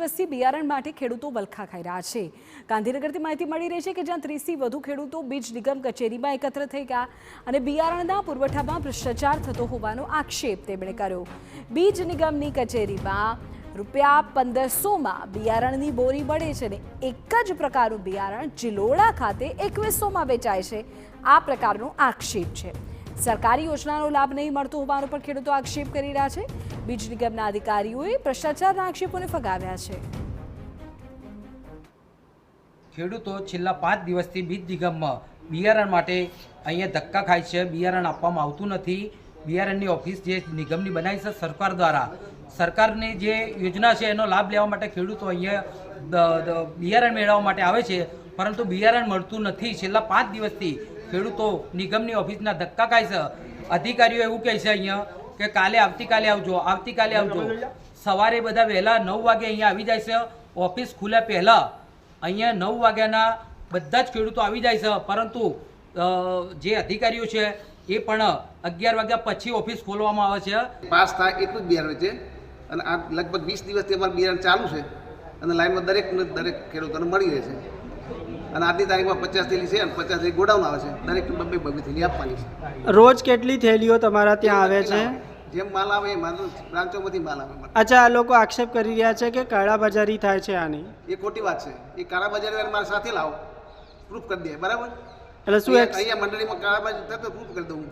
દિવસથી બિયારણ માટે ખેડૂતો વલખા ખાઈ રહ્યા છે। ગાંધીનગરથી માહિતી મળી રહી છે કે જ્યાં 30થી વધુ ખેડૂતો બીજ નિગમ કચેરીમાં એકત્ર થઈ ગયા અને બિયારણના પુરવઠામાં ભ્રષ્ટાચાર થતો હોવાનો આક્ષેપ તેમણે કર્યો। બીજ નિગમની કચેરીમાં ₹1500માં બિયારણની બોરી મળે છે અને એક જ પ્રકારનું બિયારણ જિલોડા ખાતે 2100માં વેચાય છે। આ પ્રકારનો આક્ષેપ છે। સરકારી યોજનાનો લાભ નહીં મળતો હોવાનો પણ ખેડૂતો આક્ષેપ કરી રહ્યા છે। બીજ નિગમના અધિકારીઓએ ભ્રષ્ટાચારના આક્ષેપોને ફગાવ્યા છે। ખેડૂતો છેલ્લા 5 દિવસથી બીજ નિગમમાં બિયારણ માટે અહીંયા ધક્કા ખાય છે। બિયારણ આપવામાં આવતું નથી। બિયારણની ઓફિસ જે નિગમની બનાવી છે સરકાર દ્વારા, સરકારની જે યોજના છે એનો લાભ લેવા માટે ખેડૂતો અહીંયા બિયારણ મેળવવા માટે આવે છે, પરંતુ બિયારણ મળતું નથી। છેલ્લા 5 દિવસથી ખેડૂતો નિગમની ઓફિસના ધક્કા ખાય છે। અધિકારીઓ એવું કહે છે અહીંયા કે આવતીકાલે આવજો। સવારે બધા વહેલા 9 વાગે અહીંયા આવી જાય છે। ઓફિસ ખુલે પહેલાં અહીંયા 9 વાગ્યાના બધા જ ખેડૂતો આવી જાય છે, પરંતુ જે અધિકારીઓ છે એ પણ 11 વાગ્યા પછી ઓફિસ ખોલવામાં આવે છે। પાસ થાય એટલું જ બિયારણ છે અને આ લગભગ 20 દિવસથી અમારું બિયારણ ચાલુ છે અને લાઈનમાં દરેક ખેડૂતોને મળી રહે છે અને આજની તારીખમાં 50 થેલી છે અને 50 થેલી ગોડાઉન આવે છે। દરેક 2 થેલી આપવાની છે। રોજ કેટલી થેલીઓ તમારા ત્યાં આવે છે? જેમ માલ આવે એ માલ બ્રાન્ચોમાંથી માલ આવે। અચ્છા, આ લોકો આક્ષેપ કરી રહ્યા છે કે કાળાબજારી થાય છે આની? એ ખોટી વાત છે। એ કાળાબજારી મારા સાથે લાવો, પ્રૂફ કરી દે, બરાબર? એટલે શું અહીંયા મંડળીમાં કાળાબજારી થાય તો પ્રૂફ કરી દઉં।